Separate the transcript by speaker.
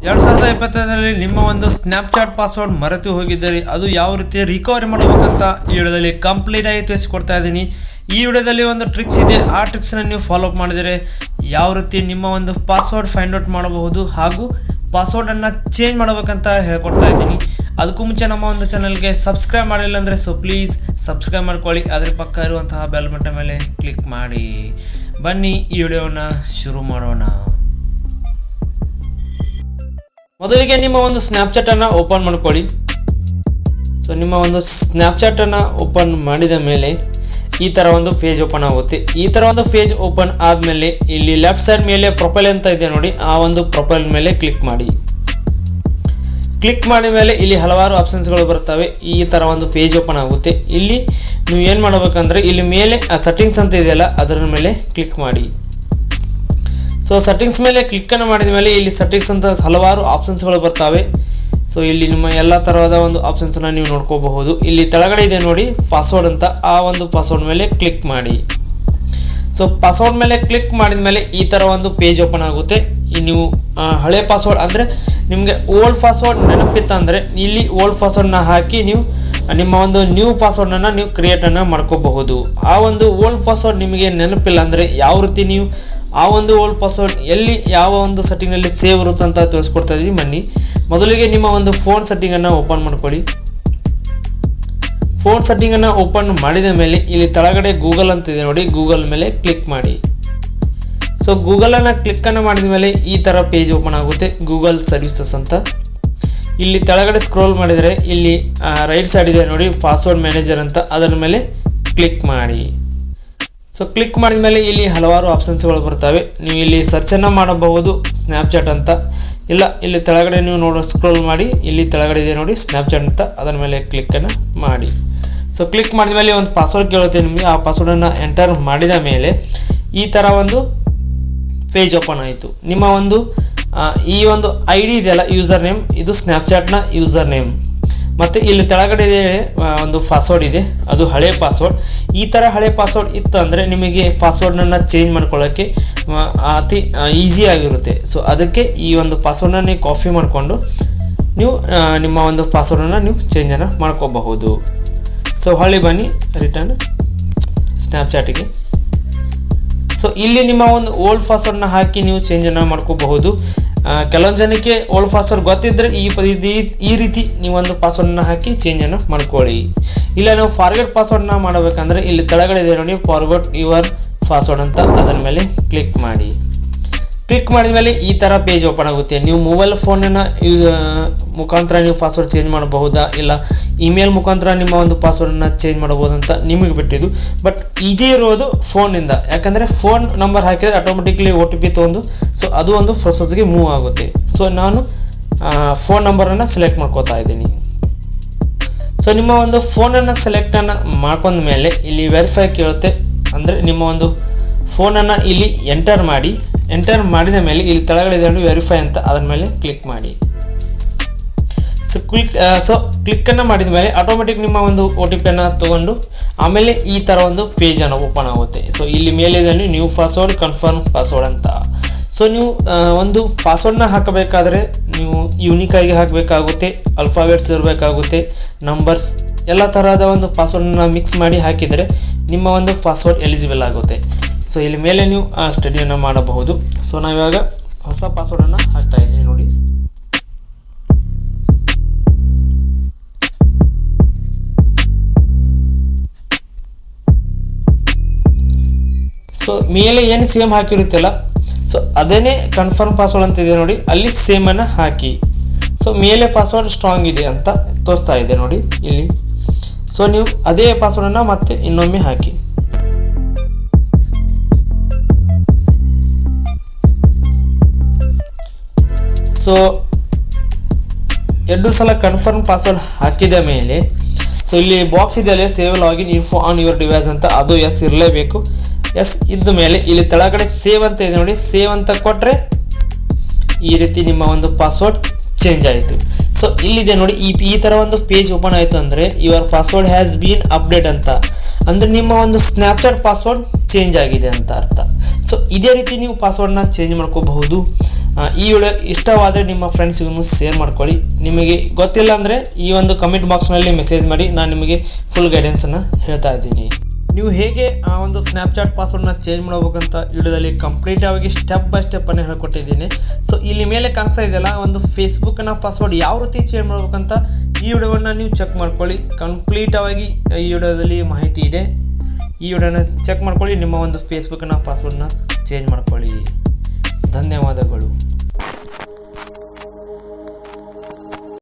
Speaker 1: 2025ರಲ್ಲಿ ನಿಮ್ಮ ಒಂದು Snapchat password ಮರೆತು ಹೋಗಿದ್ದರೆ ಅದು ಯಾವ ರೀತಿ ರಿಕವರಿ ಮಾಡಬೇಕಂತ ಈ ವಿಡಿಯೋದಲ್ಲಿ ಕಂಪ್ಲೀಟ್ ಆಗಿ ತಿಳಿಸಿಕೊಡ್ತಾ ಇದ್ದೀನಿ. ಈ ವಿಡಿಯೋದಲ್ಲಿ ಒಂದು ಟ್ರಿಕ್ಸ್ ಇದೆ, ಆ ಟ್ರಿಕ್ಸ್ನ ನೀವು ಫಾಲೋ ಅಪ್ ಮಾಡಿದರೆ ಯಾವ ರೀತಿ ನಿಮ್ಮ ಒಂದು ಪಾಸ್ವರ್ಡ್ ಫೈಂಡ್ ಔಟ್ ಮಾಡಬಹುದು ಹಾಗೂ ಪಾಸ್ವರ್ಡನ್ನು ಚೇಂಜ್ ಮಾಡಬೇಕಂತ ಹೇಳ್ಕೊಡ್ತಾ ಇದ್ದೀನಿ. ಅದಕ್ಕೂ ಮುಂಚೆ ನಮ್ಮ ಒಂದು ಚಾನಲ್ಗೆ ಸಬ್ಸ್ಕ್ರೈಬ್ ಮಾಡಿಲ್ಲ ಅಂದರೆ ಪ್ಲೀಸ್ ಸಬ್ಸ್ಕ್ರೈಬ್ ಮಾಡ್ಕೊಳ್ಳಿ. ಅದರ ಪಕ್ಕ ಇರುವಂತಹ ಬೆಲ್ ಬಟನ್ ಮೇಲೆ ಕ್ಲಿಕ್ ಮಾಡಿ. ಬನ್ನಿ ಈ ವಿಡಿಯೋನ ಶುರು ಮಾಡೋಣ. ಮೊದಲಿಗೆ ನಿಮ್ಮ ಒಂದು ಸ್ನ್ಯಾಪ್ಚಾಟನ್ನು ಓಪನ್ ಮಾಡ್ಕೊಳ್ಳಿ. ಸೊ ನಿಮ್ಮ ಒಂದು ಸ್ನ್ಯಾಪ್ಚಾಟನ್ನು ಓಪನ್ ಮಾಡಿದ ಮೇಲೆ ಈ ಥರ ಒಂದು ಪೇಜ್ ಓಪನ್ ಆಗುತ್ತೆ. ಈ ಥರ ಒಂದು ಪೇಜ್ ಓಪನ್ ಆದಮೇಲೆ ಇಲ್ಲಿ ಲೆಫ್ಟ್ ಸೈಡ್ ಮೇಲೆ ಪ್ರೊಫೈಲ್ ಅಂತ ಇದೆ ನೋಡಿ, ಆ ಒಂದು ಪ್ರೊಫೈಲ್ ಮೇಲೆ ಕ್ಲಿಕ್ ಮಾಡಿ. ಕ್ಲಿಕ್ ಮಾಡಿದ ಮೇಲೆ ಇಲ್ಲಿ ಹಲವಾರು ಆಪ್ಷನ್ಸ್ಗಳು ಬರ್ತವೆ. ಈ ಥರ ಒಂದು ಪೇಜ್ ಓಪನ್ ಆಗುತ್ತೆ. ಇಲ್ಲಿ ನೀವು ಏನು ಮಾಡಬೇಕಂದ್ರೆ ಇಲ್ಲಿ ಮೇಲೆ ಸೆಟ್ಟಿಂಗ್ಸ್ ಅಂತ ಇದೆಯಲ್ಲ ಅದರ ಮೇಲೆ ಕ್ಲಿಕ್ ಮಾಡಿ. ಸೊ ಸೆಟ್ಟಿಂಗ್ಸ್ ಮೇಲೆ ಕ್ಲಿಕ್ಕನ್ನು ಮಾಡಿದ ಮೇಲೆ ಇಲ್ಲಿ ಸೆಟ್ಟಿಂಗ್ಸ್ ಅಂತ ಹಲವಾರು ಆಪ್ಷನ್ಸ್ಗಳು ಬರ್ತವೆ. ಸೊ ಇಲ್ಲಿ ನಿಮ್ಮ ಎಲ್ಲ ಥರದ ಒಂದು ಆಪ್ಷನ್ಸನ್ನು ನೀವು ನೋಡ್ಕೋಬಹುದು. ಇಲ್ಲಿ ಕೆಳಗಡೆ ಇದೆ ನೋಡಿ ಪಾಸ್ವರ್ಡ್ ಅಂತ, ಆ ಒಂದು ಪಾಸ್ವರ್ಡ್ ಮೇಲೆ ಕ್ಲಿಕ್ ಮಾಡಿ. ಸೊ ಪಾಸ್ವರ್ಡ್ ಮೇಲೆ ಕ್ಲಿಕ್ ಮಾಡಿದ ಮೇಲೆ ಈ ಥರ ಒಂದು ಪೇಜ್ ಓಪನ್ ಆಗುತ್ತೆ. ನೀವು ಹಳೆ ಪಾಸ್ವರ್ಡ್ ಅಂದರೆ ನಿಮಗೆ ಓಲ್ಡ್ ಪಾಸ್ವರ್ಡ್ ನೆನಪಿತ್ತಂದರೆ ಇಲ್ಲಿ ಓಲ್ಡ್ ಪಾಸ್ವರ್ಡ್ನ ಹಾಕಿ ನೀವು ನಿಮ್ಮ ಒಂದು ನ್ಯೂ ಪಾಸ್ವರ್ಡನ್ನು ನೀವು ಕ್ರಿಯೇಟನ್ನು ಮಾಡ್ಕೋಬಹುದು. ಆ ಒಂದು ಓಲ್ಡ್ ಪಾಸ್ವರ್ಡ್ ನಿಮಗೆ ನೆನಪಿಲ್ಲ ಅಂದರೆ ಯಾವ ರೀತಿ ನೀವು ಆ ಒಂದು ಓಲ್ಡ್ ಪಾಸ್ವರ್ಡ್ ಎಲ್ಲಿ ಯಾವ ಒಂದು ಸೆಟ್ಟಿಂಗಲ್ಲಿ ಸೇವ್ ಇರುತ್ತೆ ಅಂತ ತಿಳಿಸ್ಕೊಡ್ತಾ ಇದ್ದೀವಿ. ಬನ್ನಿ ಮೊದಲಿಗೆ ನಿಮ್ಮ ಒಂದು ಫೋನ್ ಸೆಟ್ಟಿಂಗನ್ನು ಓಪನ್ ಮಾಡ್ಕೊಳ್ಳಿ. ಫೋನ್ ಸೆಟ್ಟಿಂಗನ್ನು ಓಪನ್ ಮಾಡಿದ ಮೇಲೆ ಇಲ್ಲಿ ಕೆಳಗಡೆ ಗೂಗಲ್ ಅಂತ ಇದೆ ನೋಡಿ, ಗೂಗಲ್ ಮೇಲೆ ಕ್ಲಿಕ್ ಮಾಡಿ. ಸೊ ಗೂಗಲನ್ನು ಕ್ಲಿಕ್ಕನ್ನು ಮಾಡಿದ ಮೇಲೆ ಈ ಥರ ಪೇಜ್ ಓಪನ್ ಆಗುತ್ತೆ, ಗೂಗಲ್ ಸರ್ವಿಸಸ್ ಅಂತ. ಇಲ್ಲಿ ಕೆಳಗಡೆ ಸ್ಕ್ರೋಲ್ ಮಾಡಿದರೆ ಇಲ್ಲಿ ರೈಟ್ ಸೈಡ್ ಇದೆ ನೋಡಿ ಪಾಸ್ವರ್ಡ್ ಮ್ಯಾನೇಜರ್ ಅಂತ, ಅದರ ಮೇಲೆ ಕ್ಲಿಕ್ ಮಾಡಿ. ಸೊ ಕ್ಲಿಕ್ ಮಾಡಿದ ಮೇಲೆ ಇಲ್ಲಿ ಹಲವಾರು ಆಪ್ಷನ್ಸ್ಗಳು ಬರ್ತವೆ. ನೀವು ಇಲ್ಲಿ ಸರ್ಚನ್ನು ಮಾಡಬಹುದು ಸ್ನ್ಯಾಪ್ಚಾಟ್ ಅಂತ, ಇಲ್ಲ ಇಲ್ಲಿ ಕೆಳಗಡೆ ನೀವು ಸ್ಕ್ರೋಲ್ ಮಾಡಿ ಇಲ್ಲಿ ಕೆಳಗಡೆ ಇದೆ ನೋಡಿ ಸ್ನ್ಯಾಪ್ಚಾಟ್ ಅಂತ, ಅದರ ಮೇಲೆ ಕ್ಲಿಕ್ಕನ್ನು ಮಾಡಿ. ಸೊ ಕ್ಲಿಕ್ ಮಾಡಿದ ಮೇಲೆ ಒಂದು ಪಾಸ್ವರ್ಡ್ ಕೇಳುತ್ತೆ ನಿಮಗೆ, ಆ ಪಾಸ್ವರ್ಡನ್ನು ಎಂಟರ್ ಮಾಡಿದ ಮೇಲೆ ಈ ಥರ ಒಂದು ಪೇಜ್ ಓಪನ್ ಆಯಿತು. ನಿಮ್ಮ ಒಂದು ಈ ಒಂದು ಐ ಡಿ ಇದೆಯಲ್ಲ ಯೂಸರ್ ನೇಮ್, ಇದು ಸ್ನ್ಯಾಪ್ಚಾಟ್ನ ಯೂಸರ್ ನೇಮ್. ಮತ್ತು ಇಲ್ಲಿ ಕೆಳಗಡೆ ಒಂದು ಪಾಸ್ವರ್ಡ್ ಇದೆ, ಅದು ಹಳೆ ಪಾಸ್ವರ್ಡ್. ಈ ಥರ ಹಳೆ ಪಾಸ್ವರ್ಡ್ ಇತ್ತು ಅಂದರೆ ನಿಮಗೆ ಪಾಸ್ವರ್ಡನ್ನು ಚೇಂಜ್ ಮಾಡ್ಕೊಳ್ಳೋಕ್ಕೆ ಅತಿ ಈಸಿ ಆಗಿರುತ್ತೆ. ಸೊ ಅದಕ್ಕೆ ಈ ಒಂದು ಪಾಸ್ವರ್ಡನ್ನ ನೀವು ಕಾಪಿ ಮಾಡಿಕೊಂಡು ನೀವು ನಿಮ್ಮ ಒಂದು ಪಾಸ್ವರ್ಡನ್ನು ನೀವು ಚೇಂಜನ್ನು ಮಾಡ್ಕೋಬಹುದು. ಸೊ ಹೊಳ್ಳಿ ಬನ್ನಿ ರಿಟರ್ನ್ ಸ್ನ್ಯಾಪ್ಚಾಟಿಗೆ. ಸೊ ಇಲ್ಲಿ ನಿಮ್ಮ ಒಂದು ಓಲ್ಡ್ ಪಾಸ್ವರ್ಡ್ನ ಹಾಕಿ ನೀವು ಚೇಂಜನ್ನು ಮಾಡ್ಕೋಬಹುದು. ಕೆಲವೊಂದು ಜನಕ್ಕೆ ಓಲ್ಡ್ ಪಾಸ್ವರ್ಡ್ ಗೊತ್ತಿದ್ದರೆ ಈ ರೀತಿ ನೀವೊಂದು ಪಾಸ್ವರ್ಡನ್ನ ಹಾಕಿ ಚೇಂಜನ್ನು ಮಾಡ್ಕೊಳ್ಳಿ. ಇಲ್ಲ ನಾವು ಫಾರ್ಗೆಟ್ ಪಾಸ್ವರ್ಡ್ನ ಮಾಡಬೇಕಂದ್ರೆ ಇಲ್ಲಿ ಕೆಳಗಡೆ ಇದೆ ನೋಡಿ ಫಾರ್ಗೆಟ್ ಯುವರ್ ಪಾಸ್ವರ್ಡ್ ಅಂತ, ಅದರ ಮೇಲೆ ಕ್ಲಿಕ್ ಮಾಡಿ. ಕ್ಲಿಕ್ ಮಾಡಿದ ಮೇಲೆ ಈ ಥರ ಪೇಜ್ ಓಪನ್ ಆಗುತ್ತೆ. ನೀವು ಮೊಬೈಲ್ ಫೋನಿನ ಮುಖಾಂತರ ನೀವು ಪಾಸ್ವರ್ಡ್ ಚೇಂಜ್ ಮಾಡಬಹುದಾ, ಇಲ್ಲ ಇಮೇಲ್ ಮುಖಾಂತರ ನಿಮ್ಮ ಒಂದು ಪಾಸ್ವರ್ಡನ್ನು ಚೇಂಜ್ ಮಾಡಬಹುದು ಅಂತ ನಿಮಗೆ ಬಿಟ್ಟಿದ್ದು. ಬಟ್ ಈಜಿ ಇರೋದು ಫೋನಿಂದ, ಯಾಕಂದರೆ ಫೋನ್ ನಂಬರ್ ಹಾಕಿದರೆ ಆಟೋಮೆಟಿಕ್ಲಿ OTP ತೊಗೊಂಡು ಸೊ ಅದು ಒಂದು ಪ್ರೊಸೆಸ್ಗೆ ಮೂವ್ ಆಗುತ್ತೆ. ಸೊ ನಾನು ಫೋನ್ ನಂಬರನ್ನು ಸೆಲೆಕ್ಟ್ ಮಾಡ್ಕೋತಾ ಇದ್ದೀನಿ. ಸೊ ನಿಮ್ಮ ಒಂದು ಫೋನನ್ನು ಸೆಲೆಕ್ಟನ್ನು ಮಾಡ್ಕೊಂಡ ಮೇಲೆ ಇಲ್ಲಿ ವೆರಿಫೈ ಕೇಳುತ್ತೆ, ಅಂದರೆ ನಿಮ್ಮ ಒಂದು ಫೋನನ್ನು ಇಲ್ಲಿ ಎಂಟರ್ ಮಾಡಿ. ಎಂಟರ್ ಮಾಡಿದ ಮೇಲೆ ಇಲ್ಲಿ ಕೆಳಗಡೆ ಇದೆ ವೆರಿಫೈ ಅಂತ, ಅದರ ಮೇಲೆ ಕ್ಲಿಕ್ ಮಾಡಿ. ಸೊ ಕ್ಲಿಕ್ಕನ್ನು ಮಾಡಿದ ಮೇಲೆ ಆಟೋಮೆಟಿಕ್ ನಿಮ್ಮ ಒಂದು OTPಯನ್ನು ತೊಗೊಂಡು ಆಮೇಲೆ ಈ ಥರ ಒಂದು ಪೇಜನ್ನು ಓಪನ್ ಆಗುತ್ತೆ. ಸೊ ಇಲ್ಲಿ ಮೇಲೆ ನ್ಯೂ ಪಾಸ್ವರ್ಡ್ ಕನ್ಫರ್ಮ್ ಪಾಸ್ವರ್ಡ್ ಅಂತ. ಸೊ ನೀವು ಒಂದು ಪಾಸ್ವರ್ಡ್ನ ಹಾಕಬೇಕಾದ್ರೆ ನೀವು ಯೂನಿಕಾಗಿ ಹಾಕಬೇಕಾಗುತ್ತೆ, ಅಲ್ಫಾಬೆಟ್ಸ್ ಇರಬೇಕಾಗುತ್ತೆ, ನಂಬರ್ಸ್ ಎಲ್ಲ ಥರದ ಒಂದು ಪಾಸ್ವರ್ಡನ್ನ ಮಿಕ್ಸ್ ಮಾಡಿ ಹಾಕಿದರೆ ನಿಮ್ಮ ಒಂದು ಪಾಸ್ವರ್ಡ್ ಎಲಿಜಿಬಲ್ ಆಗುತ್ತೆ. ಸೊ ಇಲ್ಲಿ ಮೇಲೆ ನೀವು ಸ್ಟಡಿಯನ್ನು ಮಾಡಬಹುದು. ಸೊ ನಾವಿವಾಗ ಹೊಸ ಪಾಸ್ವರ್ಡನ್ನು ಹಾಕ್ತಾ ಇದ್ದೀನಿ ನೋಡಿ. ಸೊ ಮೇಲೆ ಏನು ಸೇಮ್ ಹಾಕಿರುತ್ತಲ್ಲ ಸೊ ಅದೇನೇ ಕನ್ಫರ್ಮ್ ಪಾಸ್ವರ್ಡ್ ಅಂತ ಇದೆ ನೋಡಿ, ಅಲ್ಲಿ ಸೇಮನ್ನು ಹಾಕಿ. ಸೊ ಮೇಲೆ ಪಾಸ್ವರ್ಡ್ ಸ್ಟ್ರಾಂಗ್ ಇದೆ ಅಂತ ತೋರಿಸ್ತಾ ಇದೆ ನೋಡಿ ಇಲ್ಲಿ. ಸೊ ನೀವು ಅದೇ ಪಾಸ್ವರ್ಡನ್ನು ಮತ್ತೆ ಇನ್ನೊಮ್ಮೆ ಹಾಕಿ. ಸೊ 2 ಸಲ ಕನ್ಫರ್ಮ್ ಪಾಸ್ವರ್ಡ್ ಹಾಕಿದ ಮೇಲೆ ಸೊ ಇಲ್ಲಿ ಬಾಕ್ಸ್ ಇದೆಯಲ್ಲ save login info on your device ಅಂತ, ಅದು ಎಸ್ ಇರಲೇಬೇಕು. ಎಸ್ ಇದ್ದ ಮೇಲೆ ಇಲ್ಲಿ ಕೆಳಗಡೆ ಸೇವ್ ಅಂತ ಇದೆ ನೋಡಿ, ಸೇವ್ ಅಂತ ಕೊಟ್ಟರೆ ಈ ರೀತಿ ನಿಮ್ಮ ಒಂದು ಪಾಸ್ವರ್ಡ್ ಚೇಂಜ್ ಆಯಿತು. ಸೊ ಇಲ್ಲಿದೆ ನೋಡಿ ಈ ಥರ ಒಂದು ಪೇಜ್ ಓಪನ್ ಆಯಿತು ಅಂದರೆ your password has been update ಅಂತ, ಅಂದರೆ ನಿಮ್ಮ ಒಂದು ಸ್ನ್ಯಾಪ್ಚಾಟ್ ಪಾಸ್ವರ್ಡ್ ಚೇಂಜ್ ಆಗಿದೆ ಅಂತ ಅರ್ಥ. ಸೊ ಇದೇ ರೀತಿ ನೀವು ಪಾಸ್ವರ್ಡ್ನ ಚೇಂಜ್ ಮಾಡ್ಕೋಬಹುದು. ಈ ವಿಡಿಯೋ ಇಷ್ಟವಾದರೆ ನಿಮ್ಮ ಫ್ರೆಂಡ್ಸ್ಗೂ ಶೇರ್ ಮಾಡ್ಕೊಳ್ಳಿ. ನಿಮಗೆ ಗೊತ್ತಿಲ್ಲ ಅಂದರೆ ಈ ಒಂದು ಕಮೆಂಟ್ ಬಾಕ್ಸ್ನಲ್ಲಿ ಮೆಸೇಜ್ ಮಾಡಿ, ನಾನು ನಿಮಗೆ ಫುಲ್ ಗೈಡೆನ್ಸನ್ನು ಹೇಳ್ತಾ ಇದ್ದೀನಿ. ನೀವು ಹೇಗೆ ಆ ಒಂದು ಸ್ನ್ಯಾಪ್ಚಾಟ್ ಪಾಸ್ವರ್ಡ್ನ ಚೇಂಜ್ ಮಾಡಬೇಕಂತ ವಿಡಿಯೋದಲ್ಲಿ ಕಂಪ್ಲೀಟ್ ಆಗಿ ಸ್ಟೆಪ್ ಬೈ ಸ್ಟೆಪ್ಪನ್ನು ಹೇಳ್ಕೊಟ್ಟಿದ್ದೀನಿ. ಸೊ ಇಲ್ಲಿ ಮೇಲೆ ಕಾಣಿಸ್ತಾ ಇದೆಯಲ್ಲ ಒಂದು ಫೇಸ್ಬುಕ್ನ ಪಾಸ್ವರ್ಡ್ ಯಾವ ರೀತಿ ಚೇಂಜ್ ಮಾಡಬೇಕಂತ ಈ ವಿಡಿಯೋವನ್ನು ನೀವು ಚೆಕ್ ಮಾಡ್ಕೊಳ್ಳಿ. ಕಂಪ್ಲೀಟಾಗಿ ಈ ವಿಡಿಯೋದಲ್ಲಿ ಮಾಹಿತಿ ಇದೆ. ಈ ವಿಡಿಯೋನ ಚೆಕ್ ಮಾಡ್ಕೊಳ್ಳಿ, ನಿಮ್ಮ ಒಂದು ಫೇಸ್ಬುಕ್ನ ಪಾಸ್ವರ್ಡ್ನ ಚೇಂಜ್ ಮಾಡ್ಕೊಳ್ಳಿ. ಧನ್ಯವಾದಗಳು.